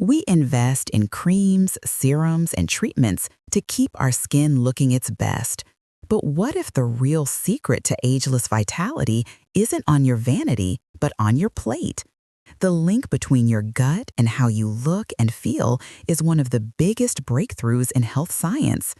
We invest in creams, serums, and treatments to keep our skin looking its best. But what if the real secret to ageless vitality isn't on your vanity, but on your plate? The link between your gut and how you look and feel is one of the biggest breakthroughs in health science.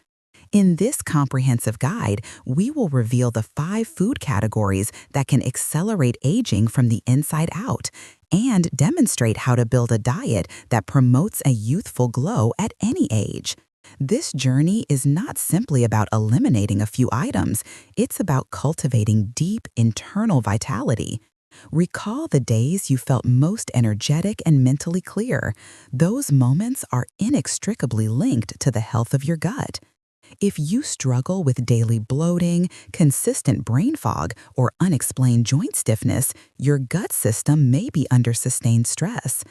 In this comprehensive guide, we will reveal the 5 food categories that can accelerate aging from the inside out and demonstrate how to build a diet that promotes a youthful glow at any age. This journey is not simply about eliminating a few items, it's about cultivating deep internal vitality. Recall the days you felt most energetic and mentally clear. Those moments are inextricably linked to the health of your gut. If you struggle with daily bloating, consistent brain fog, or unexplained joint stiffness, your gut system may be under sustained stress.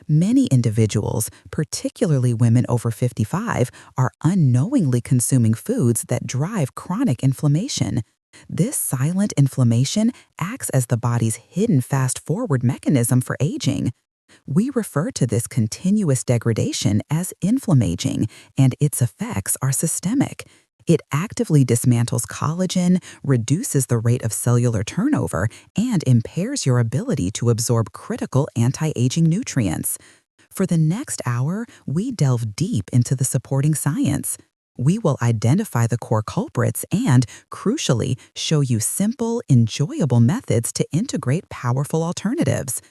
Many individuals, particularly women over 55, are unknowingly consuming foods that drive chronic inflammation. This silent inflammation acts as the body's hidden fast-forward mechanism for aging. We refer to this continuous degradation as inflammaging, and its effects are systemic. It actively dismantles collagen, reduces the rate of cellular turnover, and impairs your ability to absorb critical anti-aging nutrients. For the next hour, we delve deep into the supporting science. We will identify the core culprits and, crucially, show you simple, enjoyable methods to integrate powerful alternatives.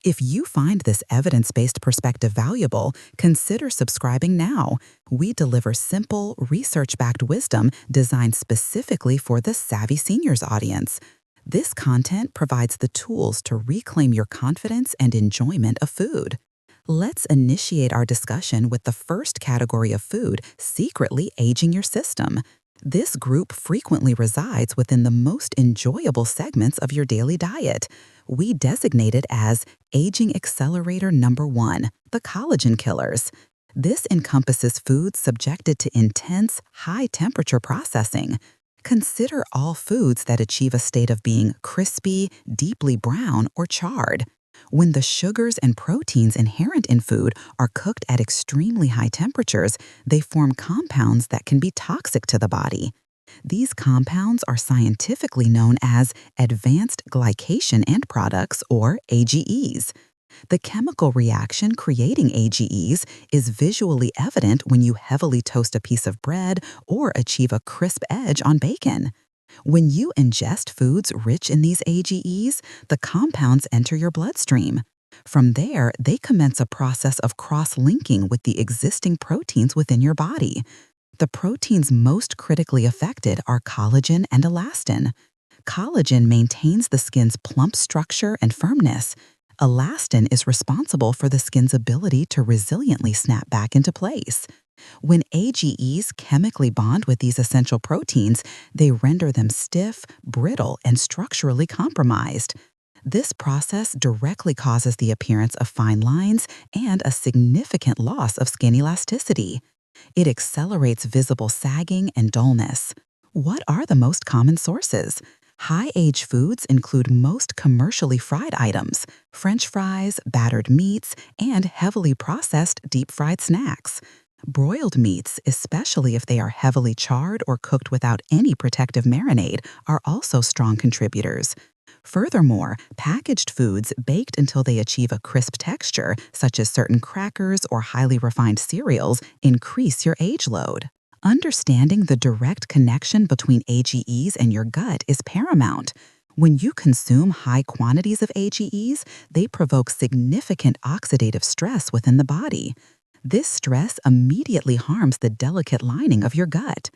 If you find this evidence-based perspective valuable, consider subscribing now. We deliver simple, research-backed wisdom designed specifically for the savvy seniors audience. This content provides the tools to reclaim your confidence and enjoyment of food. Let's initiate our discussion with the first category of food secretly aging your system. This group frequently resides within the most enjoyable segments of your daily diet. We designate it as Aging Accelerator Number 1, the Collagen Killers. This encompasses foods subjected to intense, high-temperature processing. Consider all foods that achieve a state of being crispy, deeply brown, or charred. When the sugars and proteins inherent in food are cooked at extremely high temperatures, they form compounds that can be toxic to the body. These compounds are scientifically known as advanced glycation end products, or AGEs. The chemical reaction creating AGEs is visually evident when you heavily toast a piece of bread or achieve a crisp edge on bacon. When you ingest foods rich in these AGEs, the compounds enter your bloodstream. From there, they commence a process of cross-linking with the existing proteins within your body. The proteins most critically affected are collagen and elastin. Collagen maintains the skin's plump structure and firmness. Elastin is responsible for the skin's ability to resiliently snap back into place. When AGEs chemically bond with these essential proteins, they render them stiff, brittle, and structurally compromised. This process directly causes the appearance of fine lines and a significant loss of skin elasticity. It accelerates visible sagging and dullness. What are the most common sources? High-age foods include most commercially fried items, French fries, battered meats, and heavily processed deep-fried snacks. Broiled meats, especially if they are heavily charred or cooked without any protective marinade, are also strong contributors. Furthermore, packaged foods baked until they achieve a crisp texture, such as certain crackers or highly refined cereals, increase your age load. Understanding the direct connection between AGEs and your gut is paramount. When you consume high quantities of AGEs, they provoke significant oxidative stress within the body. This stress immediately harms the delicate lining of your gut.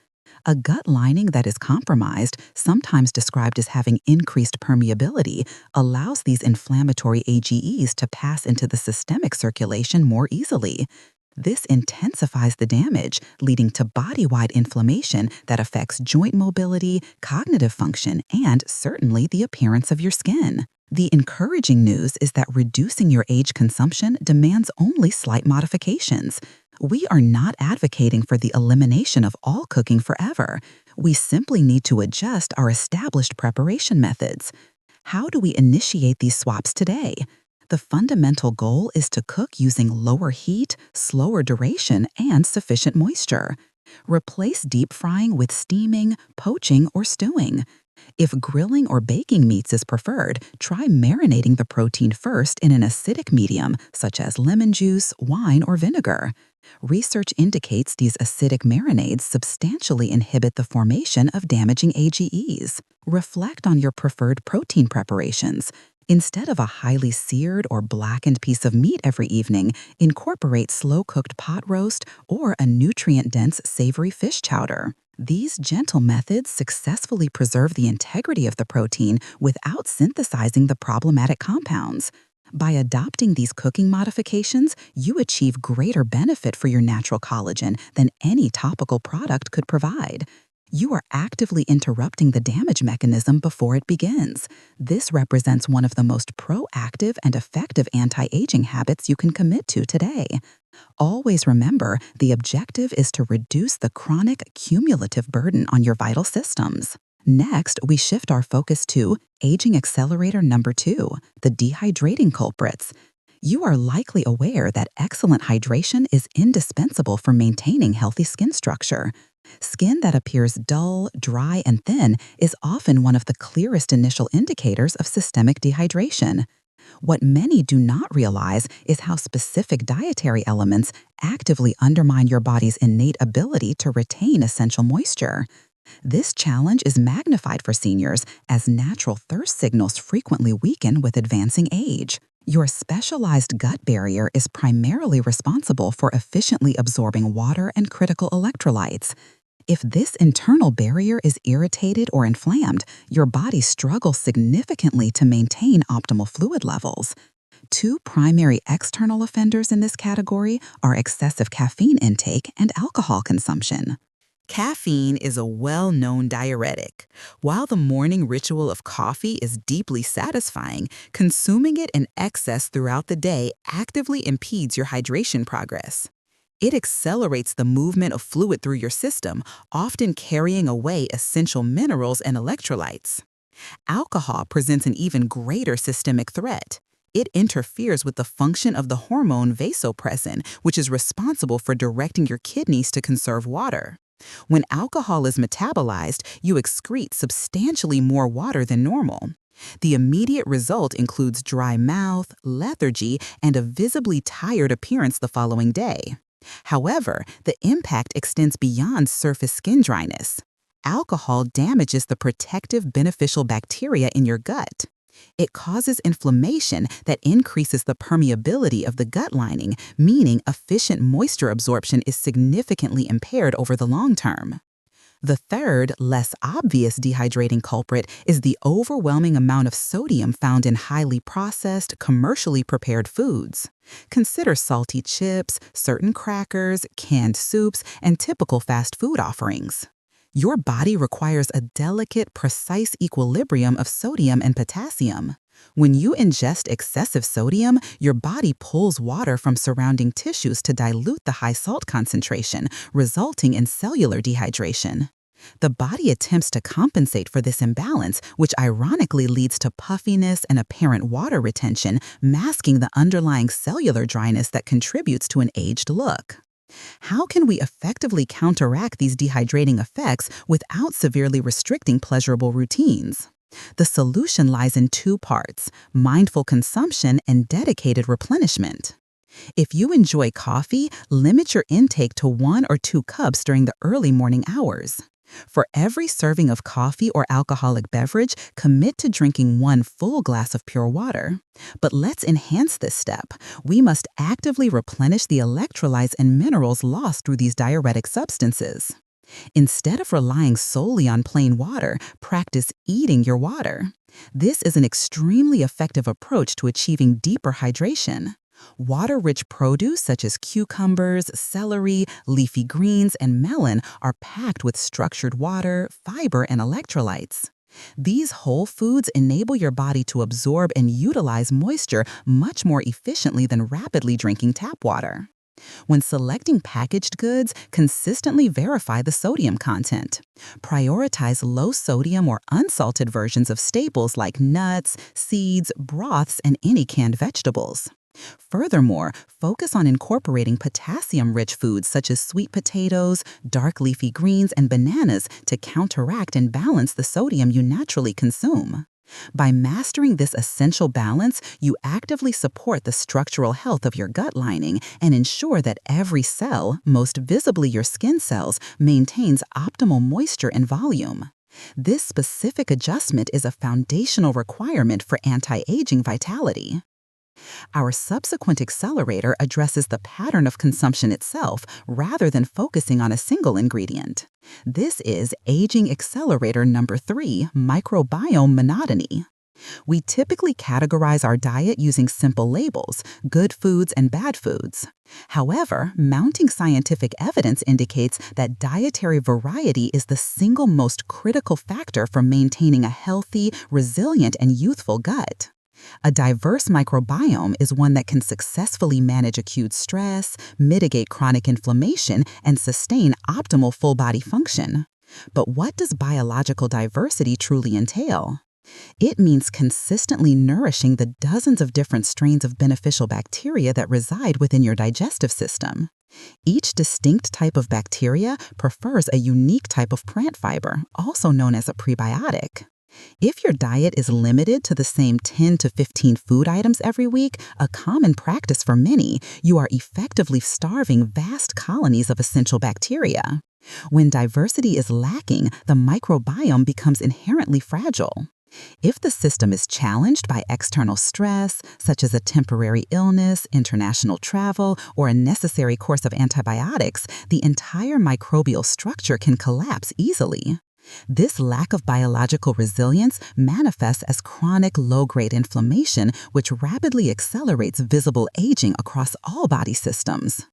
A gut lining that is compromised, sometimes described as having increased permeability, allows these inflammatory AGEs to pass into the systemic circulation more easily. This intensifies the damage, leading to body-wide inflammation that affects joint mobility, cognitive function, and certainly the appearance of your skin. The encouraging news is that reducing your age consumption demands only slight modifications. We are not advocating for the elimination of all cooking forever. We simply need to adjust our established preparation methods. How do we initiate these swaps today? The fundamental goal is to cook using lower heat, slower duration, and sufficient moisture. Replace deep frying with steaming, poaching, or stewing. If grilling or baking meats is preferred, try marinating the protein first in an acidic medium, such as lemon juice, wine, or vinegar. Research indicates these acidic marinades substantially inhibit the formation of damaging AGEs. Reflect on your preferred protein preparations. Instead of a highly seared or blackened piece of meat every evening, incorporate slow-cooked pot roast or a nutrient-dense savory fish chowder. These gentle methods successfully preserve the integrity of the protein without synthesizing the problematic compounds. By adopting these cooking modifications, you achieve greater benefit for your natural collagen than any topical product could provide. You are actively interrupting the damage mechanism before it begins. This represents one of the most proactive and effective anti-aging habits you can commit to today. Always remember, the objective is to reduce the chronic, cumulative burden on your vital systems. Next, we shift our focus to aging accelerator number 2, the dehydrating culprits. You are likely aware that excellent hydration is indispensable for maintaining healthy skin structure. Skin that appears dull, dry, and thin is often one of the clearest initial indicators of systemic dehydration. What many do not realize is how specific dietary elements actively undermine your body's innate ability to retain essential moisture. This challenge is magnified for seniors as natural thirst signals frequently weaken with advancing age. Your specialized gut barrier is primarily responsible for efficiently absorbing water and critical electrolytes. If this internal barrier is irritated or inflamed, your body struggles significantly to maintain optimal fluid levels. Two primary external offenders in this category are excessive caffeine intake and alcohol consumption. Caffeine is a well-known diuretic. While the morning ritual of coffee is deeply satisfying, consuming it in excess throughout the day actively impedes your hydration progress. It accelerates the movement of fluid through your system, often carrying away essential minerals and electrolytes. Alcohol presents an even greater systemic threat. It interferes with the function of the hormone vasopressin, which is responsible for directing your kidneys to conserve water. When alcohol is metabolized, you excrete substantially more water than normal. The immediate result includes dry mouth, lethargy, and a visibly tired appearance the following day. However, the impact extends beyond surface skin dryness. Alcohol damages the protective beneficial bacteria in your gut. It causes inflammation that increases the permeability of the gut lining, meaning efficient moisture absorption is significantly impaired over the long term. The third, less obvious dehydrating culprit is the overwhelming amount of sodium found in highly processed, commercially prepared foods. Consider salty chips, certain crackers, canned soups, and typical fast food offerings. Your body requires a delicate, precise equilibrium of sodium and potassium. When you ingest excessive sodium, your body pulls water from surrounding tissues to dilute the high salt concentration, resulting in cellular dehydration. The body attempts to compensate for this imbalance, which ironically leads to puffiness and apparent water retention, masking the underlying cellular dryness that contributes to an aged look. How can we effectively counteract these dehydrating effects without severely restricting pleasurable routines? The solution lies in two parts: mindful consumption and dedicated replenishment. If you enjoy coffee, limit your intake to 1 or 2 cups during the early morning hours. For every serving of coffee or alcoholic beverage, commit to drinking 1 full glass of pure water. But let's enhance this step. We must actively replenish the electrolytes and minerals lost through these diuretic substances. Instead of relying solely on plain water, practice eating your water. This is an extremely effective approach to achieving deeper hydration. Water-rich produce such as cucumbers, celery, leafy greens, and melon are packed with structured water, fiber, and electrolytes. These whole foods enable your body to absorb and utilize moisture much more efficiently than rapidly drinking tap water. When selecting packaged goods, consistently verify the sodium content. Prioritize low sodium or unsalted versions of staples like nuts, seeds, broths, and any canned vegetables. Furthermore, focus on incorporating potassium-rich foods such as sweet potatoes, dark leafy greens, and bananas to counteract and balance the sodium you naturally consume. By mastering this essential balance, you actively support the structural health of your gut lining and ensure that every cell, most visibly your skin cells, maintains optimal moisture and volume. This specific adjustment is a foundational requirement for anti-aging vitality. Our subsequent accelerator addresses the pattern of consumption itself rather than focusing on a single ingredient. This is Aging Accelerator number 3, Microbiome Monotony. We typically categorize our diet using simple labels, good foods and bad foods. However, mounting scientific evidence indicates that dietary variety is the single most critical factor for maintaining a healthy, resilient, and youthful gut. A diverse microbiome is one that can successfully manage acute stress, mitigate chronic inflammation, and sustain optimal full-body function. But what does biological diversity truly entail? It means consistently nourishing the dozens of different strains of beneficial bacteria that reside within your digestive system. Each distinct type of bacteria prefers a unique type of plant fiber, also known as a prebiotic. If your diet is limited to the same 10 to 15 food items every week, a common practice for many, you are effectively starving vast colonies of essential bacteria. When diversity is lacking, the microbiome becomes inherently fragile. If the system is challenged by external stress, such as a temporary illness, international travel, or a necessary course of antibiotics, the entire microbial structure can collapse easily. This lack of biological resilience manifests as chronic low-grade inflammation, which rapidly accelerates visible aging across all body systems.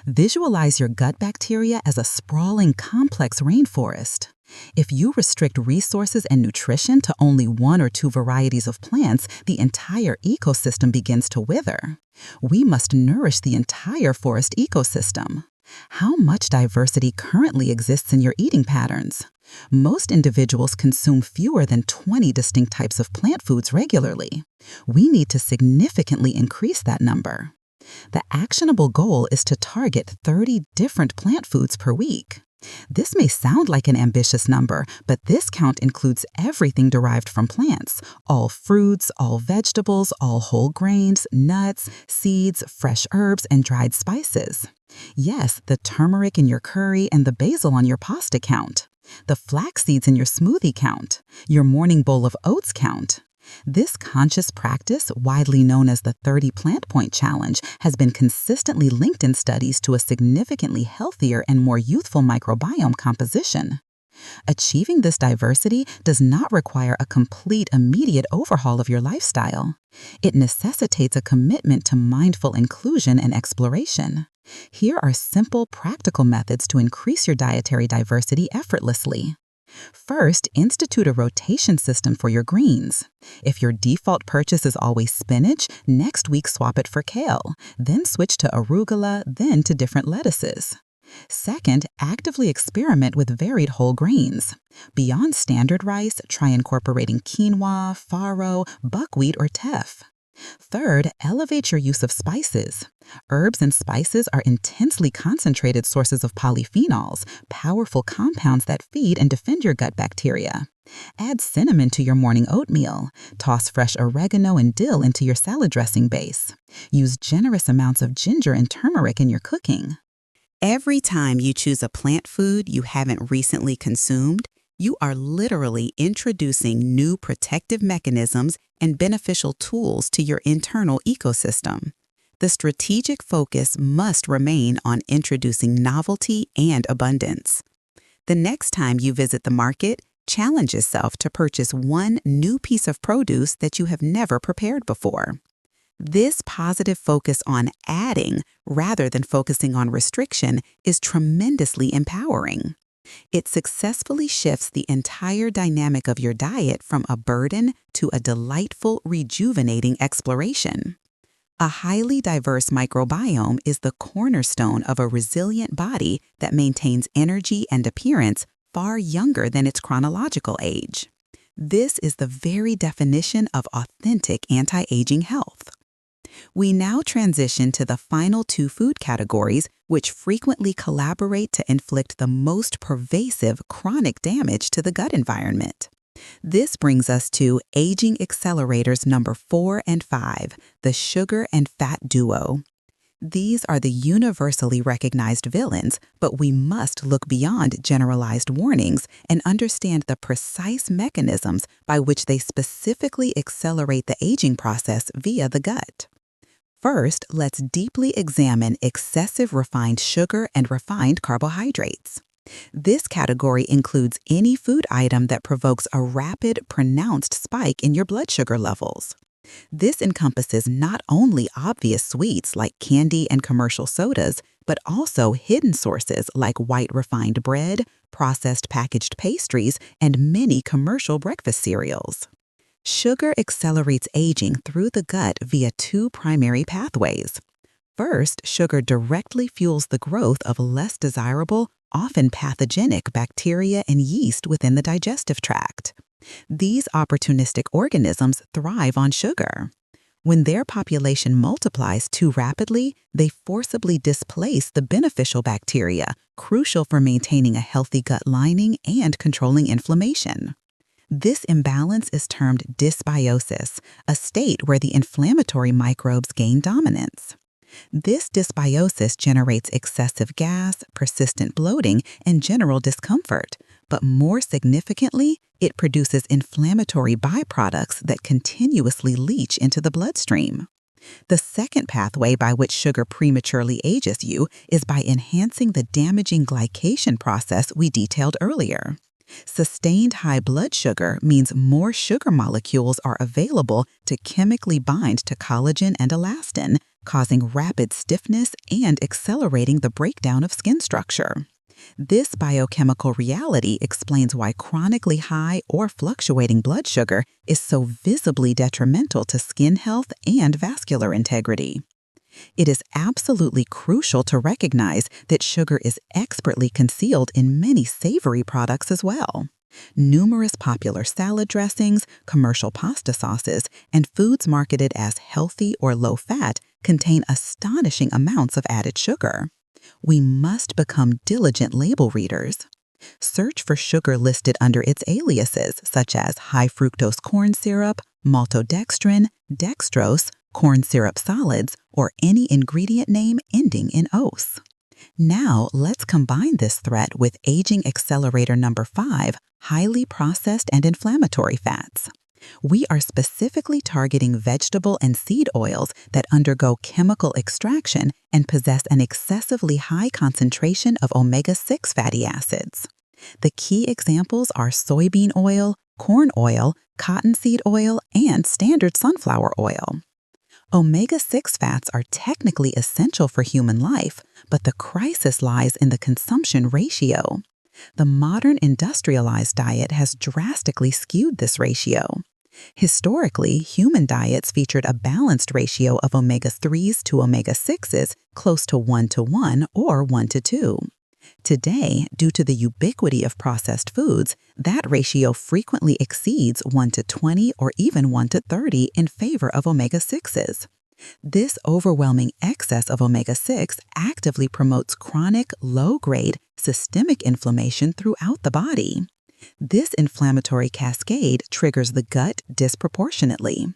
Visualize your gut bacteria as a sprawling, complex rainforest. If you restrict resources and nutrition to only 1 or 2 varieties of plants, the entire ecosystem begins to wither. We must nourish the entire forest ecosystem. How much diversity currently exists in your eating patterns? Most individuals consume fewer than 20 distinct types of plant foods regularly. We need to significantly increase that number. The actionable goal is to target 30 different plant foods per week. This may sound like an ambitious number, but this count includes everything derived from plants: all fruits, all vegetables, all whole grains, nuts, seeds, fresh herbs, and dried spices. Yes, the turmeric in your curry and the basil on your pasta count. The flax seeds in your smoothie count. Your morning bowl of oats count. This conscious practice, widely known as the 30 Plant Point Challenge, has been consistently linked in studies to a significantly healthier and more youthful microbiome composition. Achieving this diversity does not require a complete, immediate overhaul of your lifestyle. It necessitates a commitment to mindful inclusion and exploration. Here are simple, practical methods to increase your dietary diversity effortlessly. First, institute a rotation system for your greens. If your default purchase is always spinach, next week swap it for kale, then switch to arugula, then to different lettuces. Second, actively experiment with varied whole grains. Beyond standard rice, try incorporating quinoa, farro, buckwheat, or teff. Third, elevate your use of spices. Herbs and spices are intensely concentrated sources of polyphenols, powerful compounds that feed and defend your gut bacteria. Add cinnamon to your morning oatmeal. Toss fresh oregano and dill into your salad dressing base. Use generous amounts of ginger and turmeric in your cooking. Every time you choose a plant food you haven't recently consumed, you are literally introducing new protective mechanisms and beneficial tools to your internal ecosystem. The strategic focus must remain on introducing novelty and abundance. The next time you visit the market, challenge yourself to purchase one new piece of produce that you have never prepared before. This positive focus on adding rather than focusing on restriction is tremendously empowering. It successfully shifts the entire dynamic of your diet from a burden to a delightful, rejuvenating exploration. A highly diverse microbiome is the cornerstone of a resilient body that maintains energy and appearance far younger than its chronological age. This is the very definition of authentic anti-aging health. We now transition to the final two food categories, which frequently collaborate to inflict the most pervasive chronic damage to the gut environment. This brings us to aging accelerators number 4 and 5, the sugar and fat duo. These are the universally recognized villains, but we must look beyond generalized warnings and understand the precise mechanisms by which they specifically accelerate the aging process via the gut. First, let's deeply examine excessive refined sugar and refined carbohydrates. This category includes any food item that provokes a rapid, pronounced spike in your blood sugar levels. This encompasses not only obvious sweets like candy and commercial sodas, but also hidden sources like white refined bread, processed packaged pastries, and many commercial breakfast cereals. Sugar accelerates aging through the gut via two primary pathways. First, sugar directly fuels the growth of less desirable, often pathogenic bacteria and yeast within the digestive tract. These opportunistic organisms thrive on sugar. When their population multiplies too rapidly, they forcibly displace the beneficial bacteria, crucial for maintaining a healthy gut lining and controlling inflammation. This imbalance is termed dysbiosis, a state where the inflammatory microbes gain dominance. This dysbiosis generates excessive gas, persistent bloating, and general discomfort, but more significantly, it produces inflammatory byproducts that continuously leach into the bloodstream. The second pathway by which sugar prematurely ages you is by enhancing the damaging glycation process we detailed earlier. Sustained high blood sugar means more sugar molecules are available to chemically bind to collagen and elastin, causing rapid stiffness and accelerating the breakdown of skin structure. This biochemical reality explains why chronically high or fluctuating blood sugar is so visibly detrimental to skin health and vascular integrity. It is absolutely crucial to recognize that sugar is expertly concealed in many savory products as well. Numerous popular salad dressings, commercial pasta sauces, and foods marketed as healthy or low-fat contain astonishing amounts of added sugar. We must become diligent label readers. Search for sugar listed under its aliases, such as high fructose corn syrup, maltodextrin, dextrose, corn syrup solids, or any ingredient name ending in "ose." Now, let's combine this threat with aging accelerator number 5, highly processed and inflammatory fats. We are specifically targeting vegetable and seed oils that undergo chemical extraction and possess an excessively high concentration of omega-6 fatty acids. The key examples are soybean oil, corn oil, cottonseed oil, and standard sunflower oil. Omega-6 fats are technically essential for human life, but the crisis lies in the consumption ratio. The modern industrialized diet has drastically skewed this ratio. Historically, human diets featured a balanced ratio of omega-3s to omega-6s close to 1:1 or 1:2. Today, due to the ubiquity of processed foods, that ratio frequently exceeds 1:20 or even 1:30 in favor of omega-6s. This overwhelming excess of omega-6 actively promotes chronic, low-grade, systemic inflammation throughout the body. This inflammatory cascade triggers the gut disproportionately.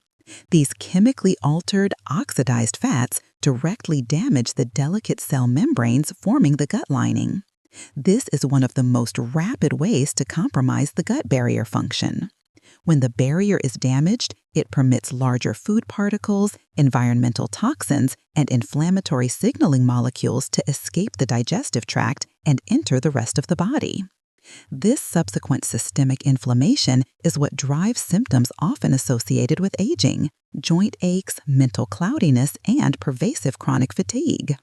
These chemically altered, oxidized fats directly damage the delicate cell membranes forming the gut lining. This is one of the most rapid ways to compromise the gut barrier function. When the barrier is damaged, it permits larger food particles, environmental toxins, and inflammatory signaling molecules to escape the digestive tract and enter the rest of the body. This subsequent systemic inflammation is what drives symptoms often associated with aging: joint aches, mental cloudiness, and pervasive chronic fatigue.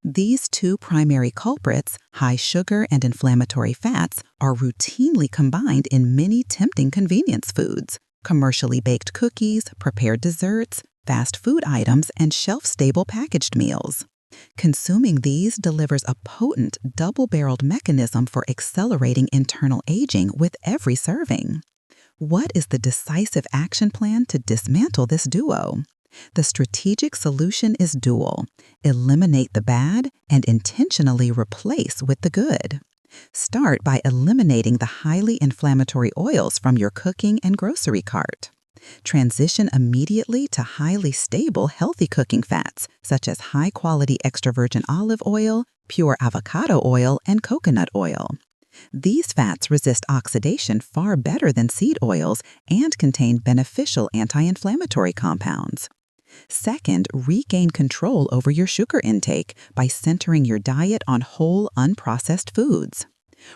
These two primary culprits, high sugar and inflammatory fats, are routinely combined in many tempting convenience foods: commercially baked cookies, prepared desserts, fast food items, and shelf-stable packaged meals. Consuming these delivers a potent, double-barreled mechanism for accelerating internal aging with every serving. What is the decisive action plan to dismantle this duo? The strategic solution is dual. Eliminate the bad and intentionally replace with the good. Start by eliminating the highly inflammatory oils from your cooking and grocery cart. Transition immediately to highly stable, healthy cooking fats, such as high-quality extra virgin olive oil, pure avocado oil, and coconut oil. These fats resist oxidation far better than seed oils and contain beneficial anti-inflammatory compounds. Second, regain control over your sugar intake by centering your diet on whole, unprocessed foods.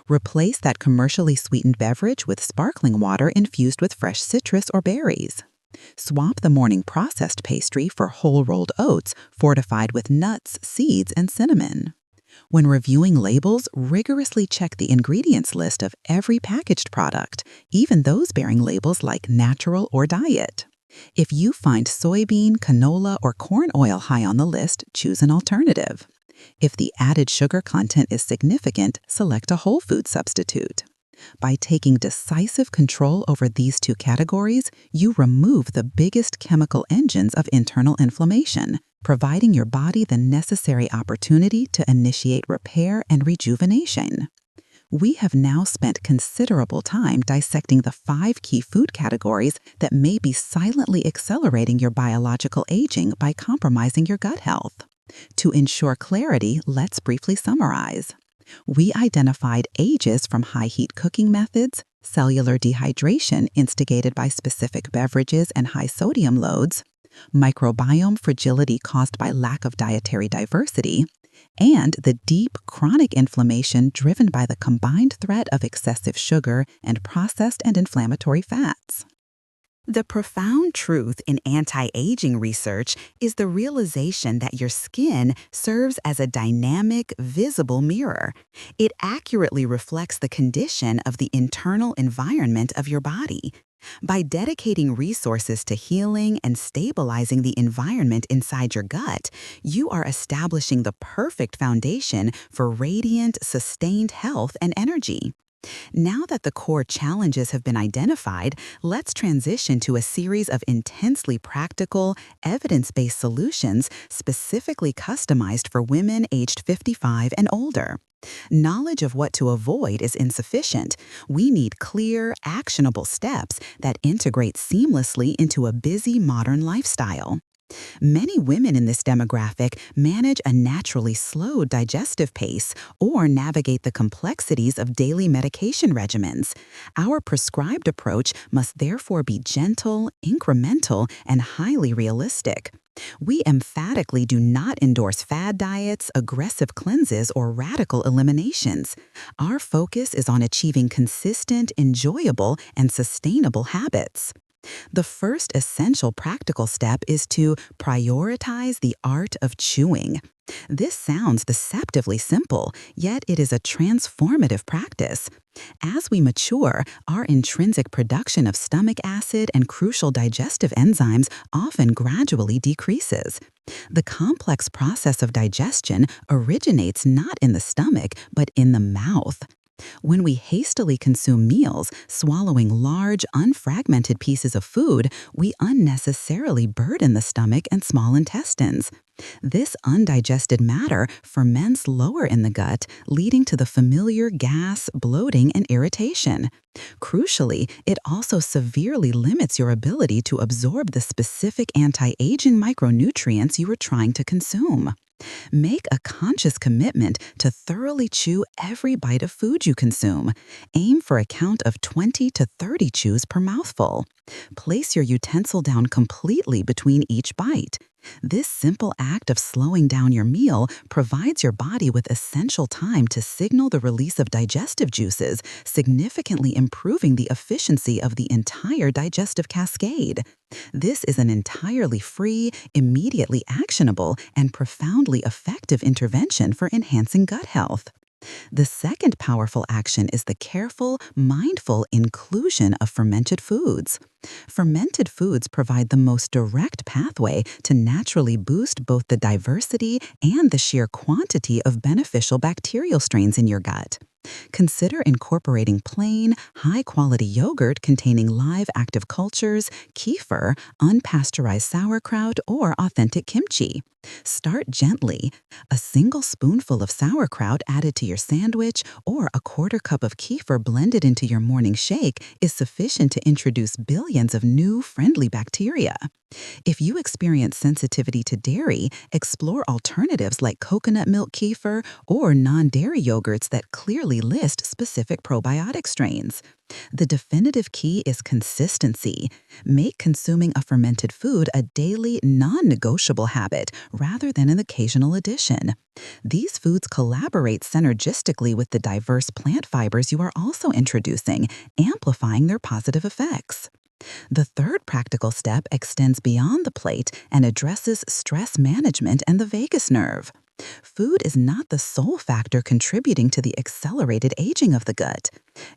Replace that commercially sweetened beverage with sparkling water infused with fresh citrus or berries. Swap the morning processed pastry for whole rolled oats fortified with nuts, seeds, and cinnamon. When reviewing labels, rigorously check the ingredients list of every packaged product, even those bearing labels like natural or diet. If you find soybean, canola, or corn oil high on the list, choose an alternative. If the added sugar content is significant, select a whole food substitute. By taking decisive control over these two categories, you remove the biggest chemical engines of internal inflammation, providing your body the necessary opportunity to initiate repair and rejuvenation. We have now spent considerable time dissecting the 5 key food categories that may be silently accelerating your biological aging by compromising your gut health. To ensure clarity, let's briefly summarize. We identified ages from high-heat cooking methods, cellular dehydration instigated by specific beverages and high sodium loads, microbiome fragility caused by lack of dietary diversity, and the deep, chronic inflammation driven by the combined threat of excessive sugar and processed and inflammatory fats. The profound truth in anti-aging research is the realization that your skin serves as a dynamic, visible mirror. It accurately reflects the condition of the internal environment of your body. By dedicating resources to healing and stabilizing the environment inside your gut, you are establishing the perfect foundation for radiant, sustained health and energy. Now that the core challenges have been identified, let's transition to a series of intensely practical, evidence-based solutions specifically customized for women aged 55 and older. Knowledge of what to avoid is insufficient. We need clear, actionable steps that integrate seamlessly into a busy modern lifestyle. Many women in this demographic manage a naturally slow digestive pace or navigate the complexities of daily medication regimens. Our prescribed approach must therefore be gentle, incremental, and highly realistic. We emphatically do not endorse fad diets, aggressive cleanses, or radical eliminations. Our focus is on achieving consistent, enjoyable, and sustainable habits. The first essential practical step is to prioritize the art of chewing. This sounds deceptively simple, yet it is a transformative practice. As we mature, our intrinsic production of stomach acid and crucial digestive enzymes often gradually decreases. The complex process of digestion originates not in the stomach, but in the mouth. When we hastily consume meals, swallowing large, unfragmented pieces of food, we unnecessarily burden the stomach and small intestines. This undigested matter ferments lower in the gut, leading to the familiar gas, bloating, and irritation. Crucially, it also severely limits your ability to absorb the specific anti-aging micronutrients you are trying to consume. Make a conscious commitment to thoroughly chew every bite of food you consume. Aim for a count of 20 to 30 chews per mouthful. Place your utensil down completely between each bite. This simple act of slowing down your meal provides your body with essential time to signal the release of digestive juices, significantly improving the efficiency of the entire digestive cascade. This is an entirely free, immediately actionable, and profoundly effective intervention for enhancing gut health. The second powerful action is the careful, mindful inclusion of fermented foods. Fermented foods provide the most direct pathway to naturally boost both the diversity and the sheer quantity of beneficial bacterial strains in your gut. Consider incorporating plain, high-quality yogurt containing live active cultures, kefir, unpasteurized sauerkraut, or authentic kimchi. Start gently. A single spoonful of sauerkraut added to your sandwich or a quarter cup of kefir blended into your morning shake is sufficient to introduce billions of new, friendly bacteria. If you experience sensitivity to dairy, explore alternatives like coconut milk kefir or non-dairy yogurts that clearly list specific probiotic strains. The definitive key is consistency. Make consuming a fermented food a daily, non-negotiable habit rather than an occasional addition. These foods collaborate synergistically with the diverse plant fibers you are also introducing, amplifying their positive effects. The third practical step extends beyond the plate and addresses stress management and the vagus nerve. Food is not the sole factor contributing to the accelerated aging of the gut.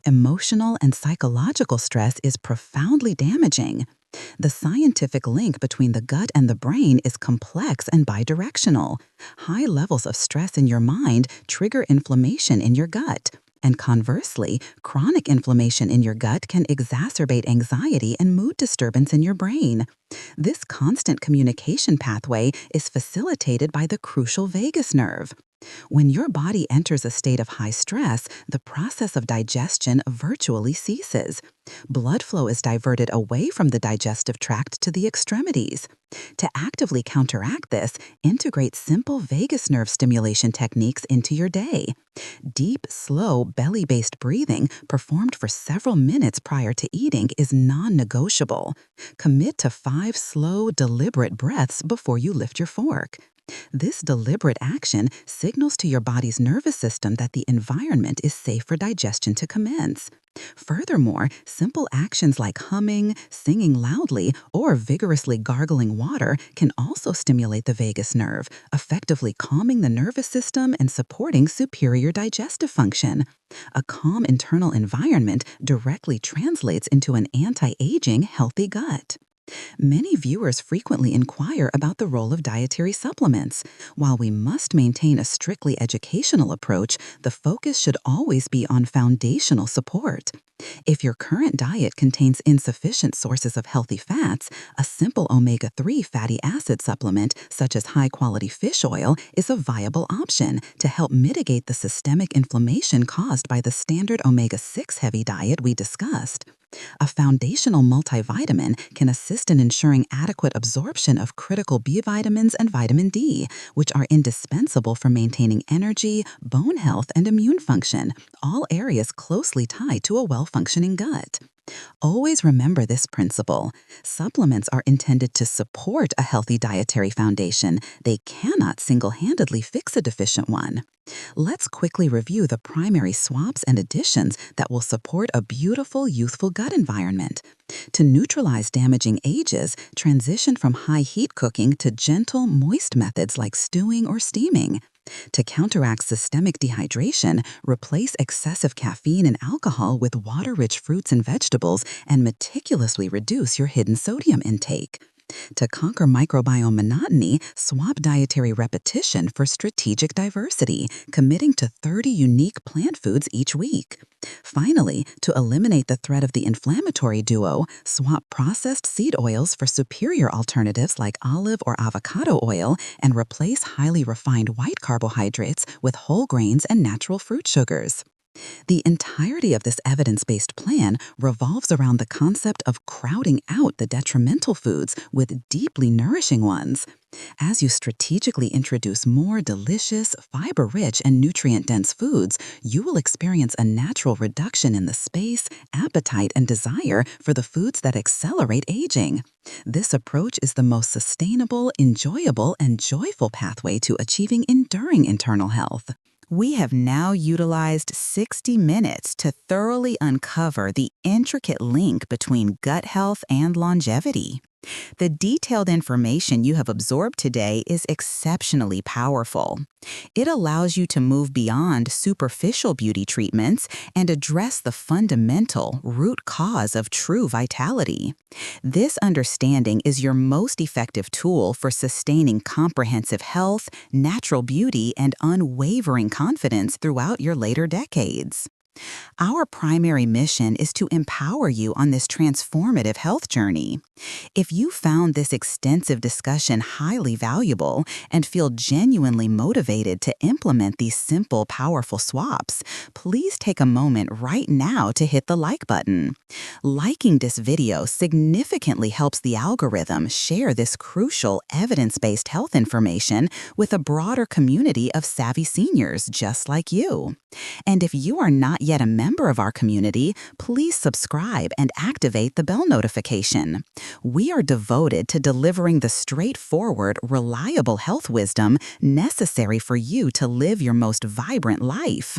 Emotional and psychological stress is profoundly damaging. The scientific link between the gut and the brain is complex and bidirectional. High levels of stress in your mind trigger inflammation in your gut. And conversely, chronic inflammation in your gut can exacerbate anxiety and mood disturbance in your brain. This constant communication pathway is facilitated by the crucial vagus nerve. When your body enters a state of high stress, the process of digestion virtually ceases. Blood flow is diverted away from the digestive tract to the extremities. To actively counteract this, integrate simple vagus nerve stimulation techniques into your day. Deep, slow, belly-based breathing performed for several minutes prior to eating is non-negotiable. Commit to 5 slow, deliberate breaths before you lift your fork. This deliberate action signals to your body's nervous system that the environment is safe for digestion to commence. Furthermore, simple actions like humming, singing loudly, or vigorously gargling water can also stimulate the vagus nerve, effectively calming the nervous system and supporting superior digestive function. A calm internal environment directly translates into an anti-aging, healthy gut. Many viewers frequently inquire about the role of dietary supplements. While we must maintain a strictly educational approach, the focus should always be on foundational support. If your current diet contains insufficient sources of healthy fats, a simple omega-3 fatty acid supplement, such as high-quality fish oil, is a viable option to help mitigate the systemic inflammation caused by the standard omega-6 heavy diet we discussed. A foundational multivitamin can assist in ensuring adequate absorption of critical B vitamins and vitamin D, which are indispensable for maintaining energy, bone health, and immune function, all areas closely tied to a well-functioning gut. Always remember this principle. Supplements are intended to support a healthy dietary foundation. They cannot single-handedly fix a deficient one. Let's quickly review the primary swaps and additions that will support a beautiful, youthful gut environment. To neutralize damaging ages, transition from high heat cooking to gentle, moist methods like stewing or steaming. To counteract systemic dehydration, replace excessive caffeine and alcohol with water-rich fruits and vegetables and meticulously reduce your hidden sodium intake. To conquer microbiome monotony, swap dietary repetition for strategic diversity, committing to 30 unique plant foods each week. Finally, to eliminate the threat of the inflammatory duo, swap processed seed oils for superior alternatives like olive or avocado oil and replace highly refined white carbohydrates with whole grains and natural fruit sugars. The entirety of this evidence-based plan revolves around the concept of crowding out the detrimental foods with deeply nourishing ones. As you strategically introduce more delicious, fiber-rich, and nutrient-dense foods, you will experience a natural reduction in the space, appetite, and desire for the foods that accelerate aging. This approach is the most sustainable, enjoyable, and joyful pathway to achieving enduring internal health. We have now utilized 60 minutes to thoroughly uncover the intricate link between gut health and longevity. The detailed information you have absorbed today is exceptionally powerful. It allows you to move beyond superficial beauty treatments and address the fundamental root cause of true vitality. This understanding is your most effective tool for sustaining comprehensive health, natural beauty, and unwavering confidence throughout your later decades. Our primary mission is to empower you on this transformative health journey. If you found this extensive discussion highly valuable and feel genuinely motivated to implement these simple, powerful swaps, please take a moment right now to hit the like button. Liking this video significantly helps the algorithm share this crucial evidence-based health information with a broader community of savvy seniors just like you. And if you are not yet a member of our community, please subscribe and activate the bell notification. We are devoted to delivering the straightforward, reliable health wisdom necessary for you to live your most vibrant life.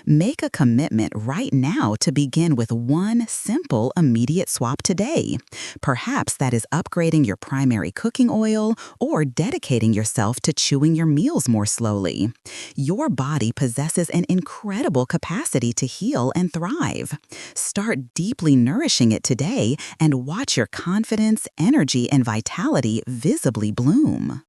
Make a commitment right now to begin with one simple, immediate swap today. Perhaps that is upgrading your primary cooking oil or dedicating yourself to chewing your meals more slowly. Your body possesses an incredible capacity to heal and thrive. Start deeply nourishing it today and watch your confidence, energy, and vitality visibly bloom.